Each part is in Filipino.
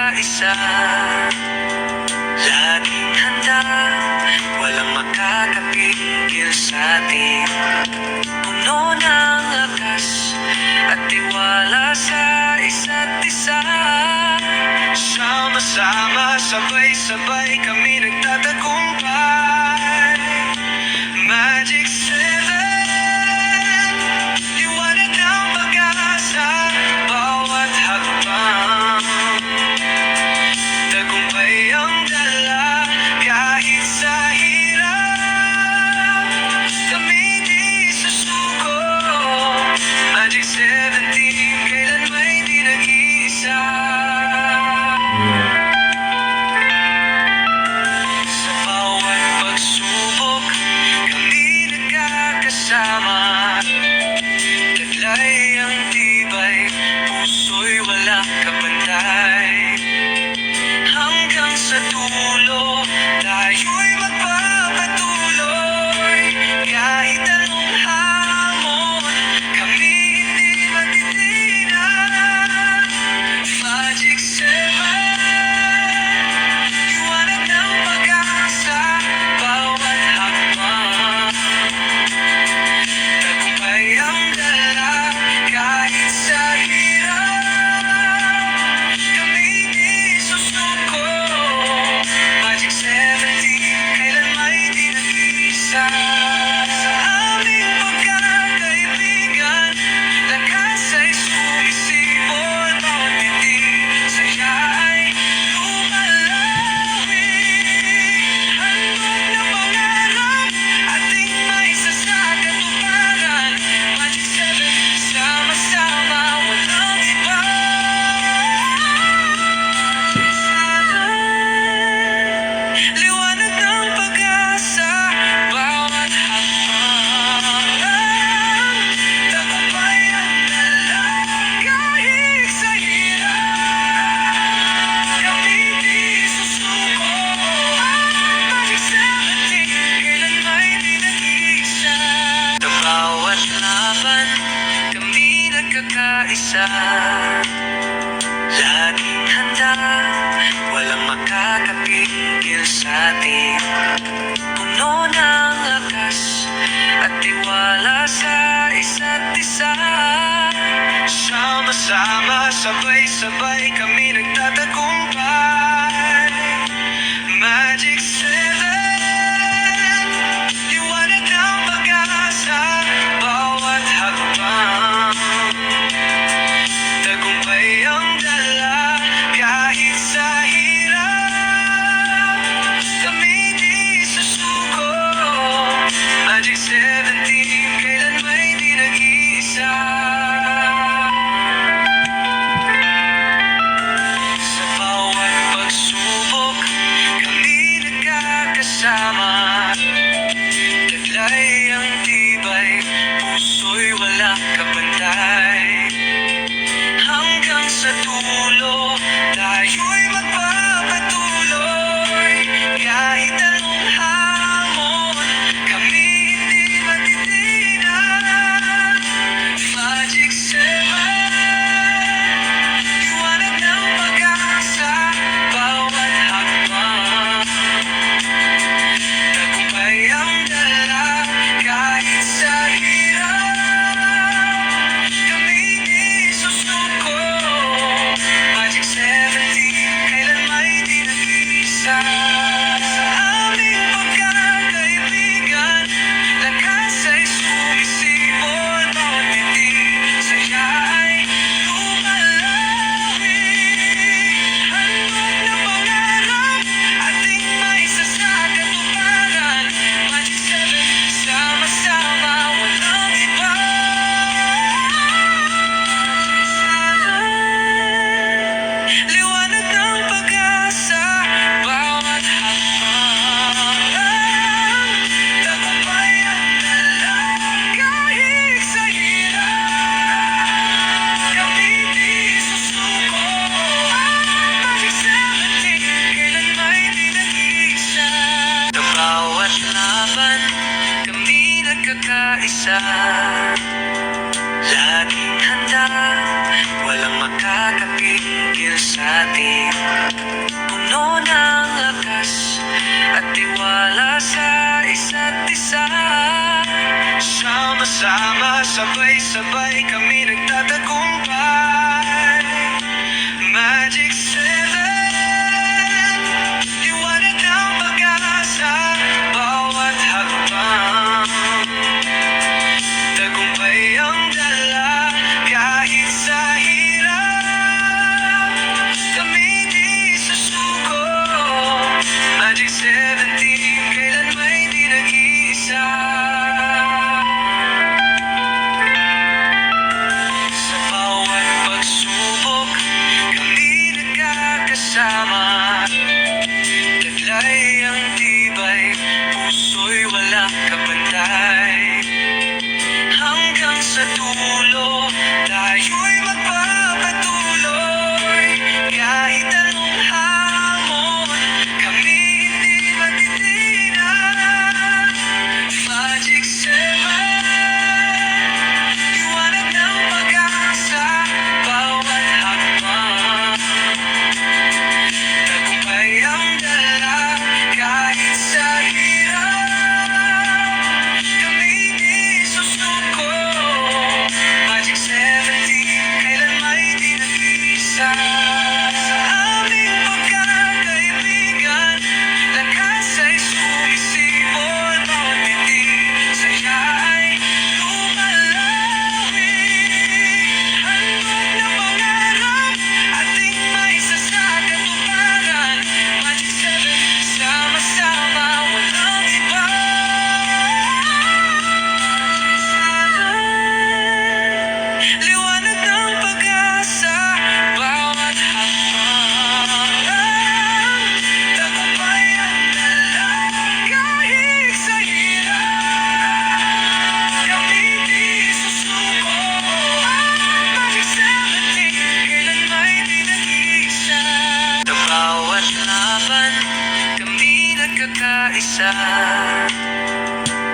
nagkakaisa. Laging handa, walang makakapigil sa atin. Puno ng lakas at tiwala sa isa't isa. Sama-sama, sabay-sabay kami nagtatagumpay. Magic 7, liwanag ng pag-asa, bawat hakbang. Tagumpay ang dala kahit sa hirap. Kami di susuko. Magic 17, kailan may di nag-iisa. Sa bawat pagsubok, kami nagkakasama. Taglay ang tibay, puso'y walang kapantay. Hanggang sa dulo, tayo'y magpapatuloy. Kahit anong hamon, kami hindi matitinag. Magic 7, liwanag ng pag-asa, bawat hakbang. Tagumpay ang dala kahit sa hirap. Kami di susuko. Magic 17, kailan may di nag-iisa. Sa aming pagkakaibigan, lakas ay sumisibol. Bawat titig, saya ay lumalawi. Handog na pangarap, ating maisa sa katuparan. Magic 7, sama-sama, walang iba. Liwanag ng pag-asa, bawat hakbang. Tagumpay ang dala kahit sa hirap. Kami di susuko. Magic 17, kailan may di nag-iisa. Sa bawat laban, kami nagkakaisa. Laging handa, walang makakapigil sa atin. Puno ng lakas at tiwala sa isa't isa. Sama-sama, sabay-sabay kami nagtatagumpay. Magic 7, liwanag ng pag-asa, bawat hakbang. Tagumpay ang dala kahit sa hirap. Kami di susuko. Magic 17, kailan may di nag-iisa. Sa bawat pagsubok, kami nagkakasama. Taglay ang tibay, puso'y walang kapantay. Hanggang sa dulo, tayo'y magpapatuloy. Kahit anong hamon, kami hindi matitinag. Magic 7, liwanag ng pag-asa, bawat hakbang. Tagumpay ang dala kahit sa hirap. Kami di susuko. Sama-sama, sabay-sabay kami nagtatagumpay. Magic 7, liwanag ng pag-asa, bawat hakbang tagumpay ang dala. Kahit sa hirap, kami di susuko. Magic 17, kailan may di nag-iisa. Sa bawat pagsubok, kami nagkakasama. Taglay ang tibay, puso'y walang kapantay. Hanggang sa dulo, tayo'y magpapatuloy. Kahit anong hamon, kami hindi magtitinan. Magic 7, liwanag ng pag-asa, bawat hakbang tagumpay ang dala. Kahit sa hirap, kami di susuko. Magic 17, kailan may di nag-iisa. Sa aming pagkakaibigan, lakas ay sumisipon. Bawat ngiti, saya ay lumalawi. Handog na pangarap, ating maisasakatuparan. Magic 7, sama-sama, walang iba. Liwanag ng pag-asa, bawat hakbang tagumpay ang dala. Kahit sa hirap, kami di susuko. Magic 17, kailan may di nag-iisa. Sa bawat laban, kami nagkakaisa.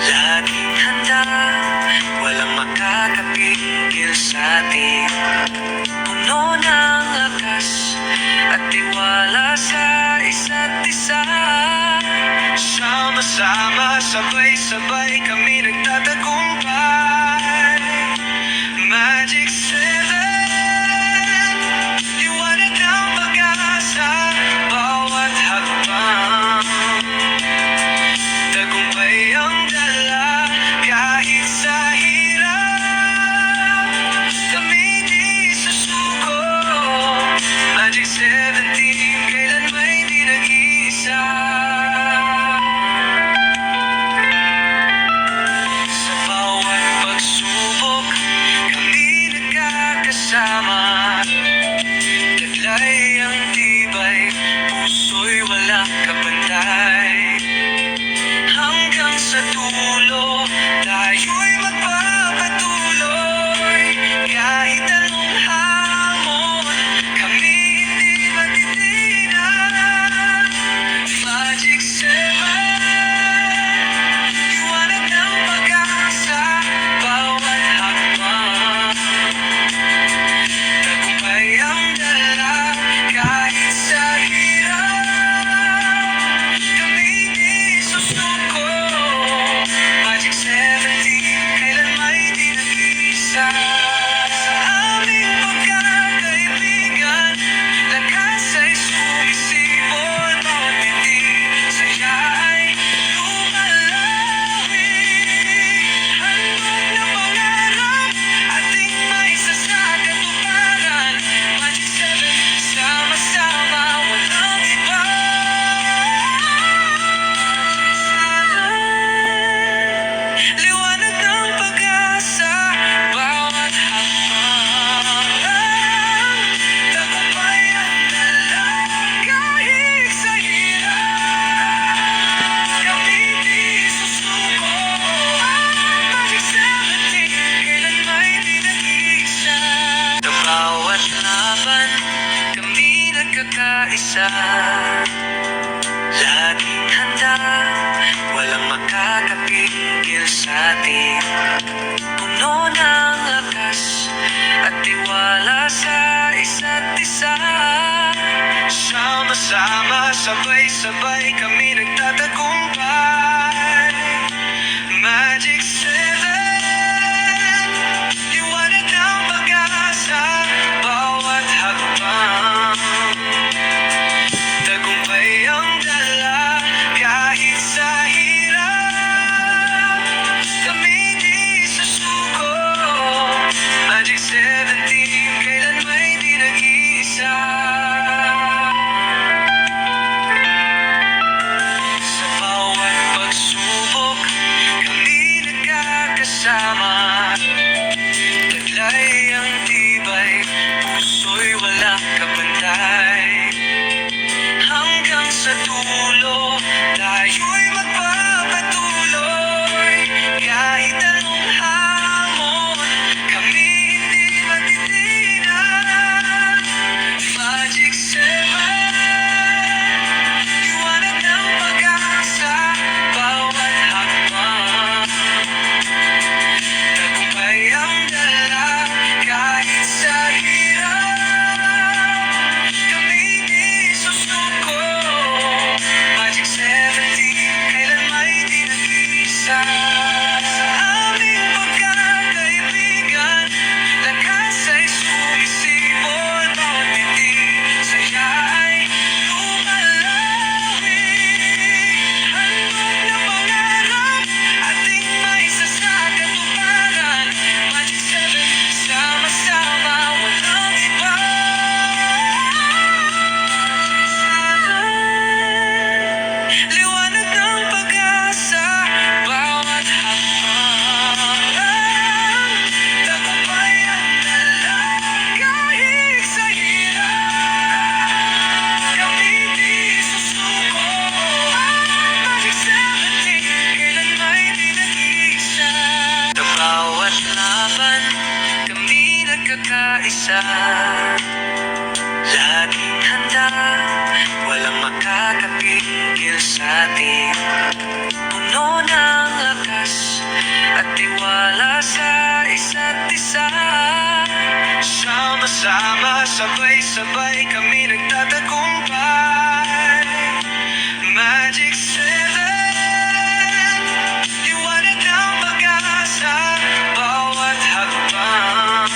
Laging handa, walang makakapigil sa atin. Puno ng lakas at tiwala sa isa't isa. Sama-sama, sabay-sabay kami nagtatagumpay. Magic 7, liwanag ng pag-asa, bawat hakbang tagumpay ang dala. Kahit sa hirap, kami di susuko. Magic 17, kailan may di nag-iisa. Sa bawat pagsubok, kami nagkakasama. Taglay ang tibay, puso'y walang kapantay. Hanggang sa dulo, tayo'y magpapatuloy. Kahit anong hamon, kami hindi magtitinan. Magic 7, liwanag ng pag-asa, bawat hakbang tagumpay ang dala. Kahit sa hirap, kami di susuko. Magic 17, kailan may di nag-iisa. Sa aming pagkakaibigan, lakas ay sumisipon. Bawat ngiti, saya ay lumalawi. Handog na pangarap, ating maisasakatuparan. Magic 7, sama-sama, walang iba. Liwanag ng pag-asa, bawat hakbang tagumpay ang dala. Kahit sa hirap, kami di susuko. Magic 17, kailan may di nag-iisa. Sa bawat laban, kami nagkakaisa. Laging handa, walang makakapigil sa atin. Puno ng lakas at tiwala sa isa't isa. Sama-sama, sabay-sabay kami nagtatagumpay. Magic 7, nagkakaisa. Laging handa, walang makakapigil sa atin. Puno ng lakas at tiwala sa isa't isa. Sama-sama, sabay-sabay kami nagtatagumpay. Magic 7, liwanag ng pag-asa, bawat hakbang.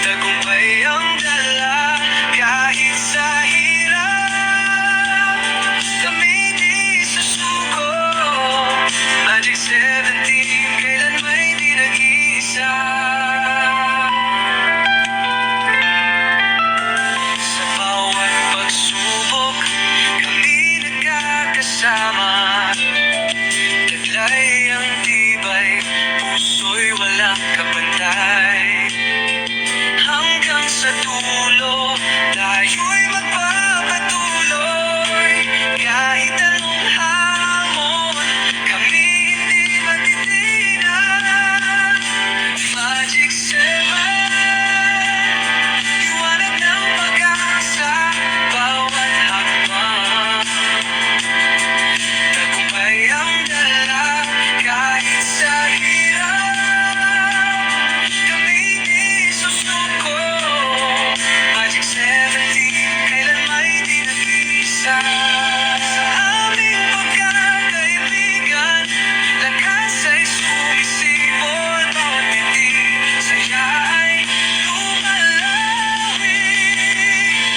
Tagumpay ang dala kahit sa hirap. Kami di susuko. Magic 17, kailan may di nag-iisa. Sa bawat pagsubok, kami nagkakasama. Taglay ang tibay, puso'y walang kapantay. Hanggang sa dulo, tayo'y magpapatuloy. Kahit anong hamon, kami hindi matitinan. Magic 7, liwanag ng pag-asa, bawat hakbang. Tagumpay ang dala kahit sa hirap. Kami di susuko. Magic 17, kailan may di nag-iisa. Sa aming pagkakaibigan, lakas ay sumisipol. Bawat ngiti, saya ay lumalawi.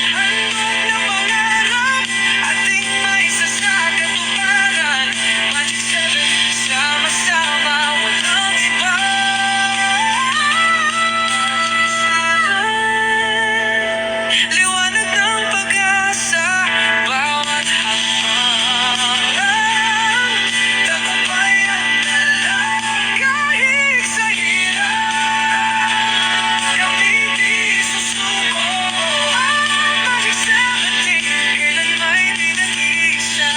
Handog na pangarap, ating maisasakatuparan. Magic 7, sama-sama, walang iba. Liwanag ng pag-asa, bawat hakbang. Tagumpay ang dala kahit sa hirap. Kami di susuko. Magic 17, kailan may di nag-iisa.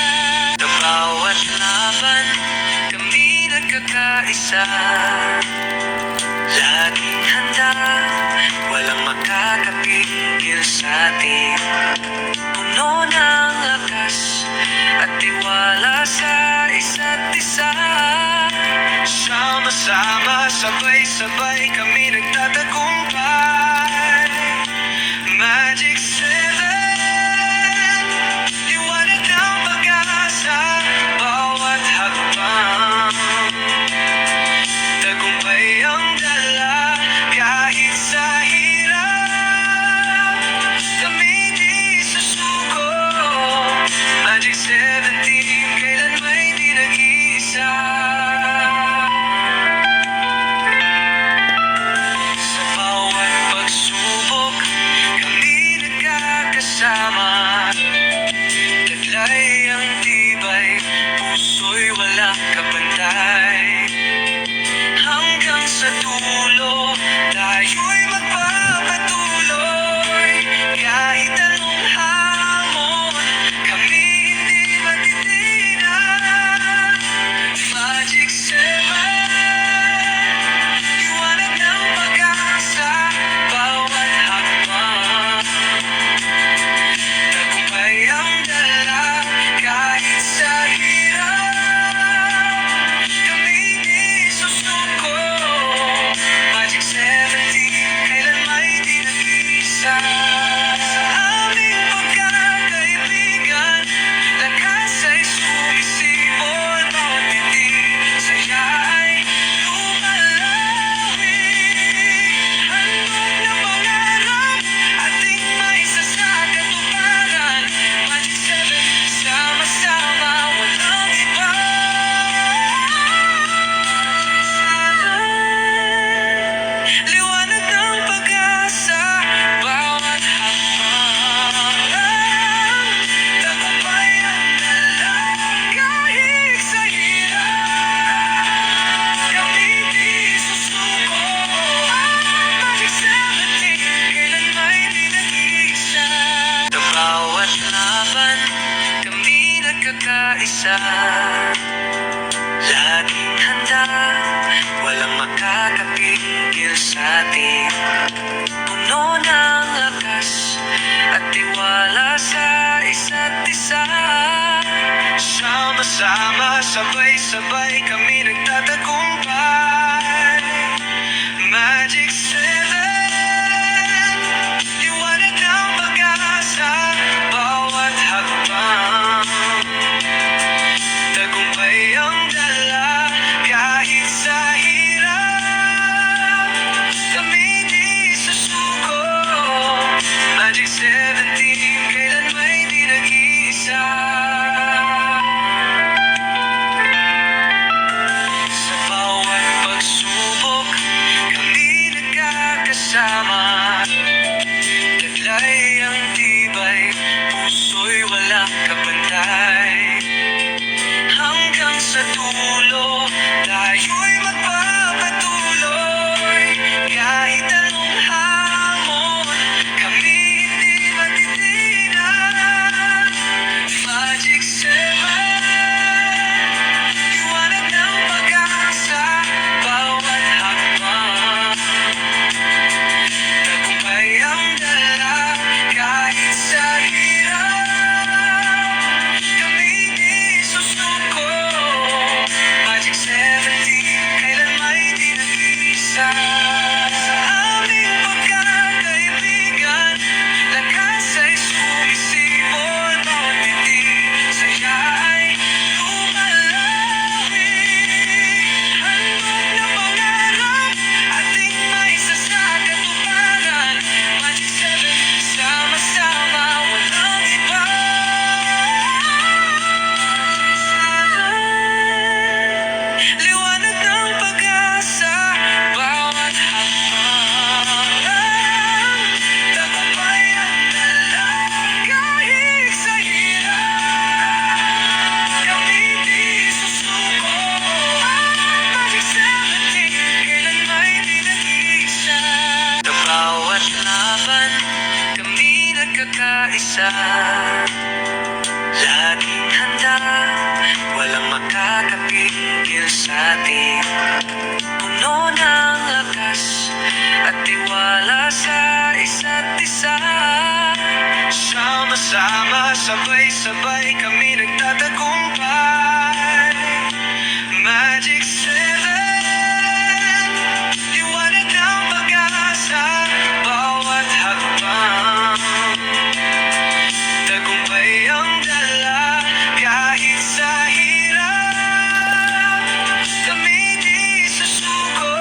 Sa bawat laban, kami nagkakaisa. Laging handa, walang makakapigil sa atin. Puno ng lakas at tiwala sa isa't isa. Sama-sama, sabay-sabay kami nagtatagumpay. Magic 7, liwanag ng pag-asa, bawat hakbang. Tagumpay ang dala kahit sa hirap. Kami di susuko. Magic 17, kailan may di nag-iisa. Sa bawat pagsubok, kami nagkakasama. Taglay ang tibay, puso'y walang kapantay. Hanggang sa dulo, tayo'y magpapatuloy. Kahit anong hamon, kami hindi matitinan. Magic 7, liwanag ng pag-asa, bawat hakbang. Tagumpay ang dala kahit sa hirap. Kami di susuko. Magic 17, kailan may di nag-iisa. Sa aming pagkakaibigan, lakas ay sumisipol. Bawat ngiti, saya ay lumalawi. Handog na pangarap, ating maisasakatuparan. Magic 7, sama-sama, walang iba. Liwanag ng pag-asa, bawat hakbang. Tagumpay ang dala kahit sa hirap. Kami di susuko. Magic 17, kailan may di nag-iisa. Sa bawat laban, kami nagkakaisa. Laging handa, walang makakapigil sa atin. sa isa't isa. Sama-sama, sabay-sabay kami nagtatagumpay. Magic 7, liwanag ng pag-asa, bawat hakbang. Tagumpay ang dala kahit sa hirap. Kami di susuko. Magic 17, kailan may di nag-iisa. Sa bawat pagsubok, kami nagkakasama. Taglay ang tibay, puso'y walang kapantay. Hanggang sa dulo, tayo'y magpapatuloy. Kahit anong hamon, kami hindi matitinan. Magic 7, liwanag ng pag-asa, bawat hakbang. Tagumpay ang dala kahit sa hirap. Kami di susuko. Magic 17, kailan may di nag-iisa. Sa aming pagkakaibigan, lakas ay sumisipon. Bawat titig, saya ay lumalawi. Handog na pangarap, ating maisa sa katuparan. Magic 7, sama-sama, walang iba. Liwanag ng pag-asa, bawat hakbang. Tagumpay ang dala kahit sa hirap. Kami di susuko. Magic 17, kailan may di nag-iisa. Sa bawat laban, kami nagkakaisa. Laging handa, walang makakapigil sa atin. Puno ng lakas at tiwala sa isa't isa. Sama-sama, sabay-sabay kami nagtatagumpay. Magic 7, liwanag ng pag-asa, bawat hakbang. Tagumpay ang dala kahit sa hirap. Kami di susuko.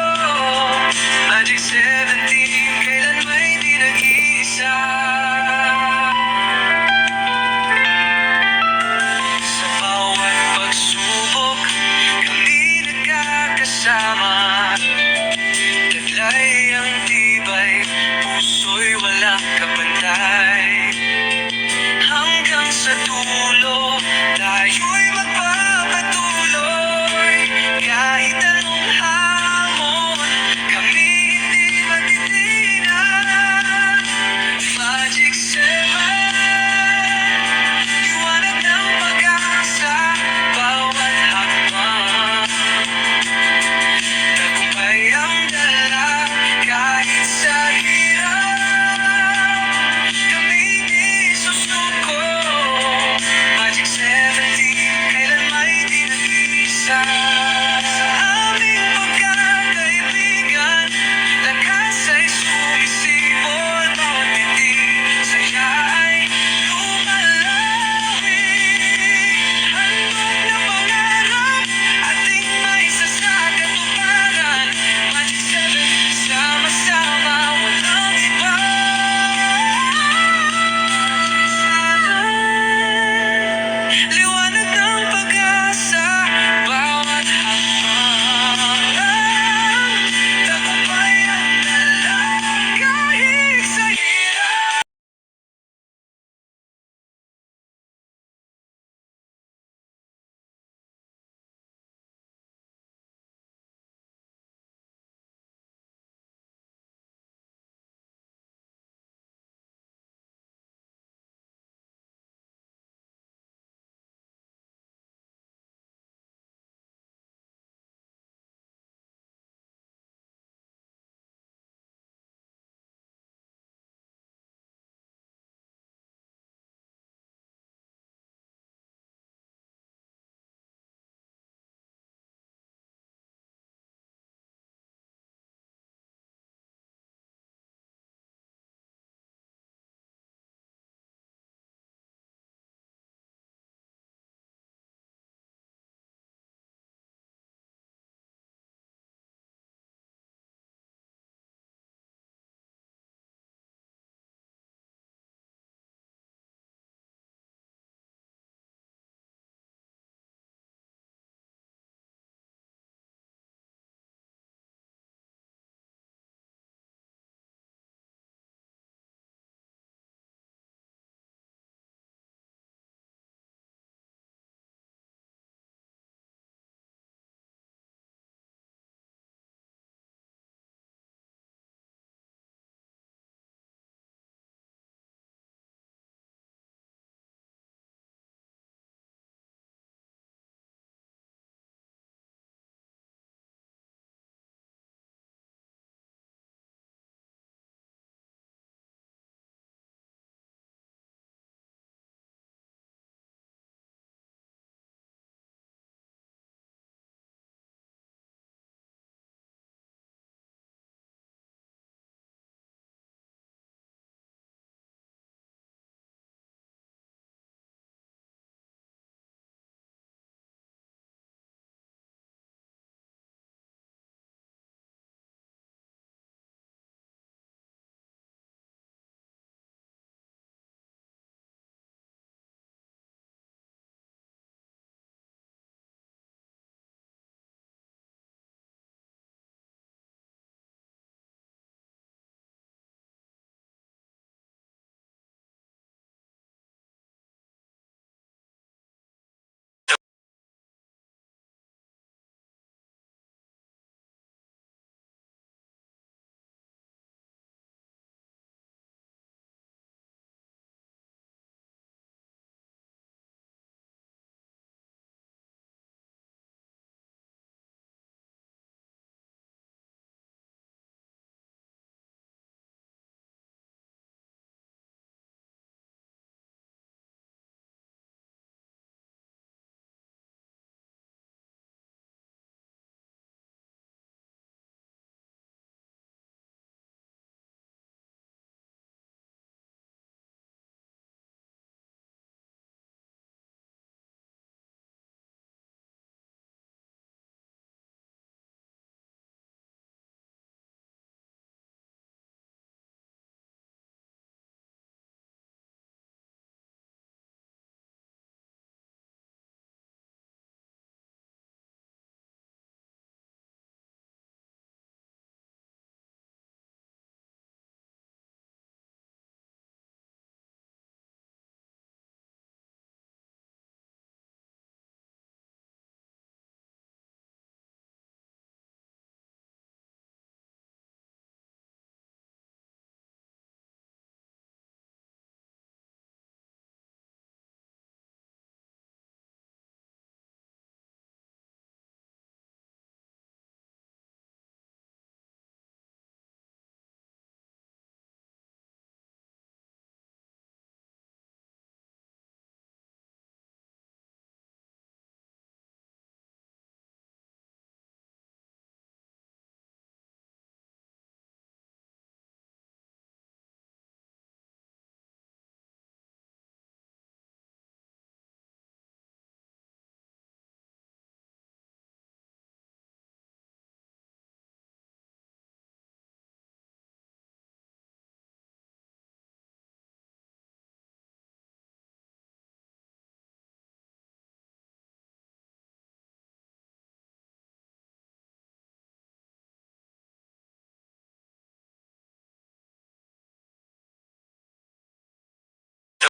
Magic 17, kailan may di nag-iisa. Sa bawat pagsubok, kami nagkakasama. Taglay ang tibay, puso'y walang kapantay.